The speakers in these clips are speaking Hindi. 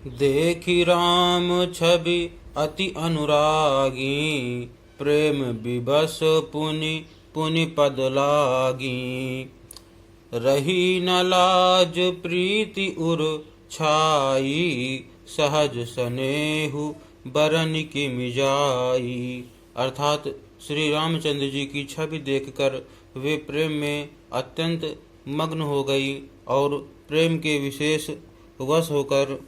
देखी राम छवि अति अनुरागी, प्रेम विवश पुनि पुनि पद लागी। रही न लाज प्रीति उर छाई, सहज स्नेहु बरन की मिजाई। अर्थात श्री रामचंद्र जी की छवि देखकर वे प्रेम में अत्यंत मग्न हो गई और प्रेम के विशेष वश होकर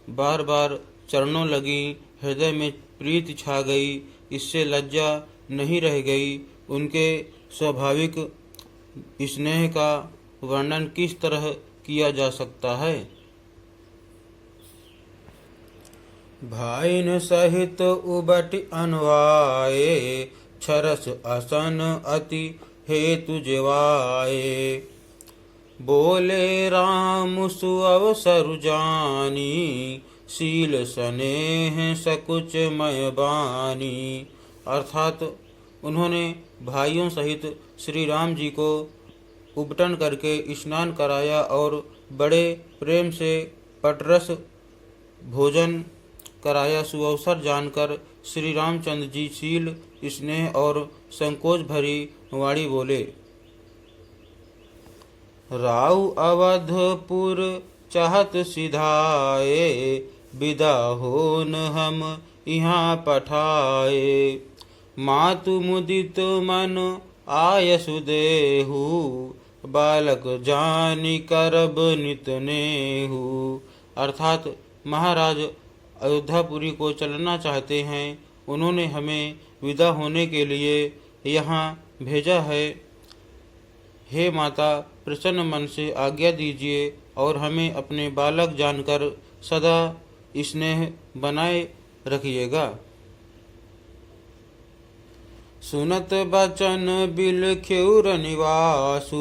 बार बार चरणों लगी। हृदय में प्रीति छा गई, इससे लज्जा नहीं रह गई। उनके स्वाभाविक स्नेह का वर्णन किस तरह किया जा सकता है। भाइन सहित उबटि अनुआए, छरस असन अति हेतु जेवाए। बोले राम सुअवसरु जानी, शील स्नेह सकुच मय बानी। अर्थात उन्होंने भाइयों सहित श्री राम जी को उबटन करके स्नान कराया और बड़े प्रेम से पटरस भोजन कराया। सुअवसर जानकर श्री रामचंद्र जी शील स्नेह और संकोच भरी वाणी बोले। राउ अवधपुर चाहत सिधाए, विदा होन हम यहाँ पठाए। मातु मुदित मन आयसु देहु, बालक जानि करब नित नेहु। अर्थात महाराज अयोध्यापुरी को चलना चाहते हैं। उन्होंने हमें विदा होने के लिए यहाँ भेजा है। हे माता, प्रसन्न मन से आज्ञा दीजिए और हमें अपने बालक जानकर सदा स्नेह बनाए रखिएगा। सुनत बचन बिलख्यु रनिवासु,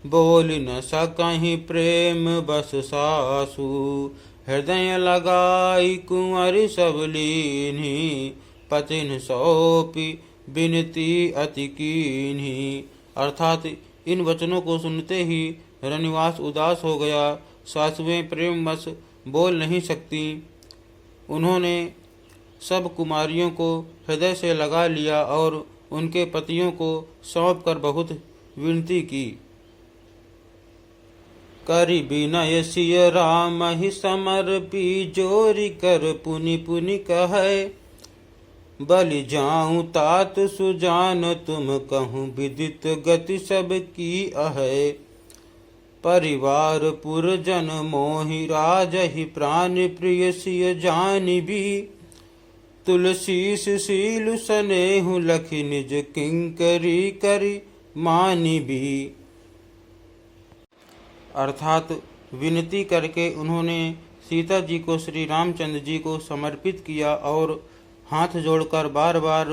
बोल न सकहि प्रेम बस सासु। हृदय लगाई कुंवर सब लीन्ही, पतिन सौंपी बिनती अति कीन्ही। अर्थात इन वचनों को सुनते ही रनिवास उदास हो गया। सासुएं प्रेमवश बोल नहीं सकती। उन्होंने सब कुमारियों को हृदय से लगा लिया और उनके पतियों को सौंप कर बहुत विनती की। करि विनय सिय राम ही समर्पी, जोरि कर पुनि पुनि कहे। बलि जाऊं तात सुजान तुम कहूँ, विदित गति सब की अहै। परिवार पुरजन मोहि राजहि, प्राण प्रिय सिय जानि भी। तुलसीस शील स्नेहु लखि, निज किंकरी करि मानि भी। अर्थात विनती करके उन्होंने सीता जी को श्री रामचंद्र जी को समर्पित किया और हाथ जोड़कर बार बार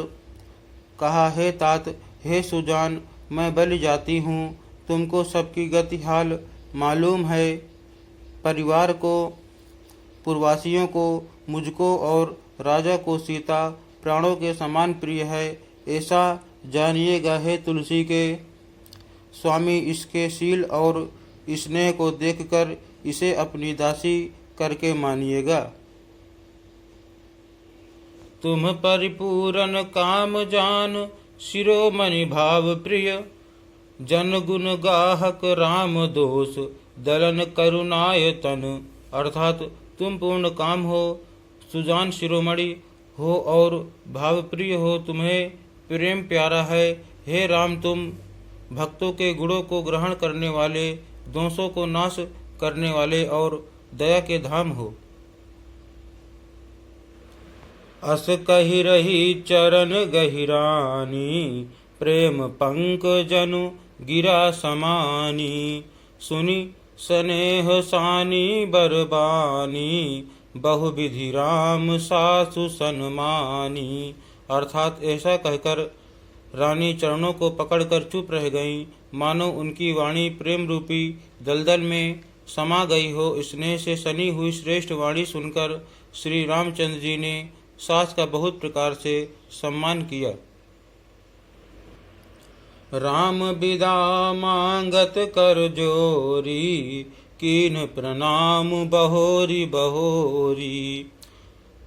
कहा, हे तात, हे सुजान, मैं बलि जाती हूँ। तुमको सबकी गति हाल मालूम है। परिवार को, पुरवासियों को, मुझको और राजा को सीता प्राणों के समान प्रिय है, ऐसा जानिएगा। हे तुलसी के स्वामी, इसके शील और स्नेह को देखकर इसे अपनी दासी करके मानिएगा। तुम परिपूरन काम जान, शिरोमणि भाव प्रिय। जन गुण गाहक राम दोष, दलन करुणायतन। अर्थात तुम पूर्ण काम हो, सुजान शिरोमणि हो और भाव प्रिय हो, तुम्हें प्रेम प्यारा है। हे राम, तुम भक्तों के गुणों को ग्रहण करने वाले, दोषों को नाश करने वाले और दया के धाम हो। अस कहि रही चरण गहिरानी, प्रेम पंकजनु गिरा समानी। सुनि स्नेह सानी बरबानी, बहुविधि राम सासु सन्मानी। अर्थात ऐसा कहकर रानी चरणों को पकड़कर चुप रह गईं, मानो उनकी वाणी प्रेम रूपी दलदल में समा गई हो। स्नेह से सनी हुई श्रेष्ठ वाणी सुनकर श्री रामचंद्र जी ने सास का बहुत प्रकार से सम्मान किया। राम बिदा मांगत कर जोरी, कीन प्रणाम बहोरी बहोरी।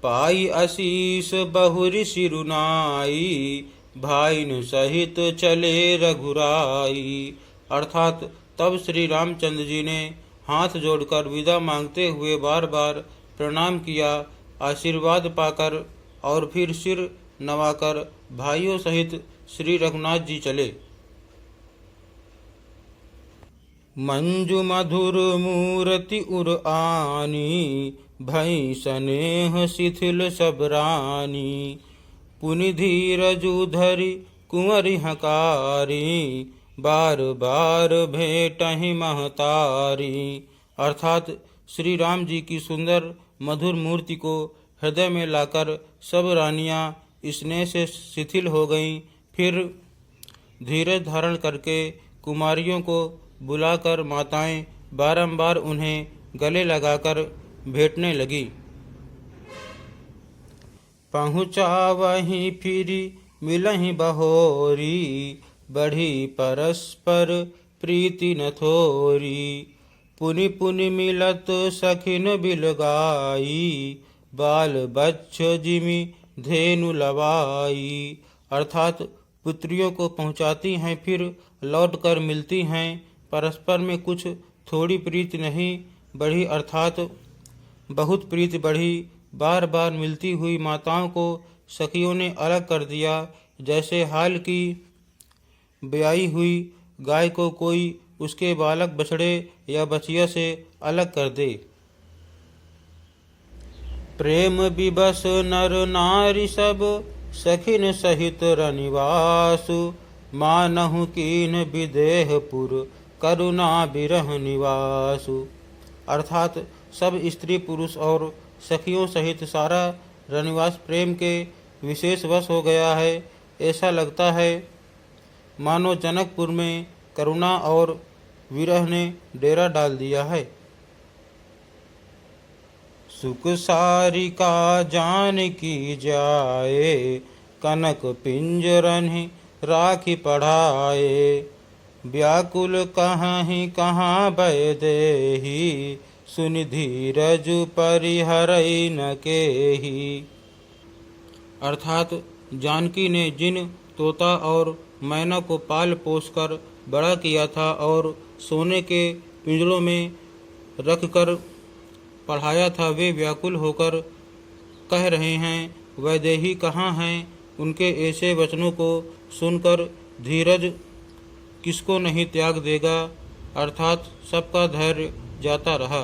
पाई आशीष बहुरी सिरुनाई, भाईन सहित चले रघुराई। अर्थात तब श्री रामचंद्र जी ने हाथ जोड़कर विदा मांगते हुए बार बार प्रणाम किया, आशीर्वाद पाकर और फिर सिर नवाकर भाइयों सहित श्री रघुनाथ जी चले। मंजु मधुर मूर्ति उर आनी, भई स्नेह शिथिल सब रानी। पुनि धीरजु धरि कुंवरि हकारी, बार बार भेटहि महतारी। अर्थात श्री राम जी की सुंदर मधुर मूर्ति को हृदय में लाकर सब रानियां स्नेह से शिथिल हो गईं। फिर धीरज धारण करके कुमारियों को बुलाकर माताएं बारंबार उन्हें गले लगाकर भेंटने लगी। पहुँचावहीं फिरी मिलहीं बहोरी, बढ़ी परस्पर प्रीति न थोरी। पुनि पुनि मिलत सखिन बिलगाई, बाल बच्छ जिमि धेनु लवाई। अर्थात पुत्रियों को पहुँचाती हैं, फिर लौटकर मिलती हैं। परस्पर में कुछ थोड़ी प्रीति नहीं बढ़ी, अर्थात बहुत प्रीति बढ़ी। बार बार मिलती हुई माताओं को सखियों ने अलग कर दिया, जैसे हाल की ब्याई हुई गाय को कोई उसके बालक बछड़े या बछिया से अलग कर दे। प्रेम विबस नर नारी सब, सखिन सहित रनिवासु। मानहु कीन विदेहपुर, करुणा बिरह निवासु। अर्थात सब स्त्री पुरुष और सखियों सहित सारा रनिवास प्रेम के विशेष वश हो गया है। ऐसा लगता है मानो जनकपुर में करुणा और विरह ने डेरा डाल दिया है। सुख सारिका जानकी जाए, कनक पिंजरनि राखी पढ़ाए। व्याकुल कहीं कहाँ भय देहि, सुनि धीरजु परिहरई न केहि। अर्थात जानकी ने जिन तोता और मैना को पाल पोस कर बड़ा किया था और सोने के पिंजरों में रखकर पढ़ाया था, वे व्याकुल होकर कह रहे हैं, वैदेही कहाँ हैं। उनके ऐसे वचनों को सुनकर धीरज किसको नहीं त्याग देगा। अर्थात सबका धैर्य जाता रहा।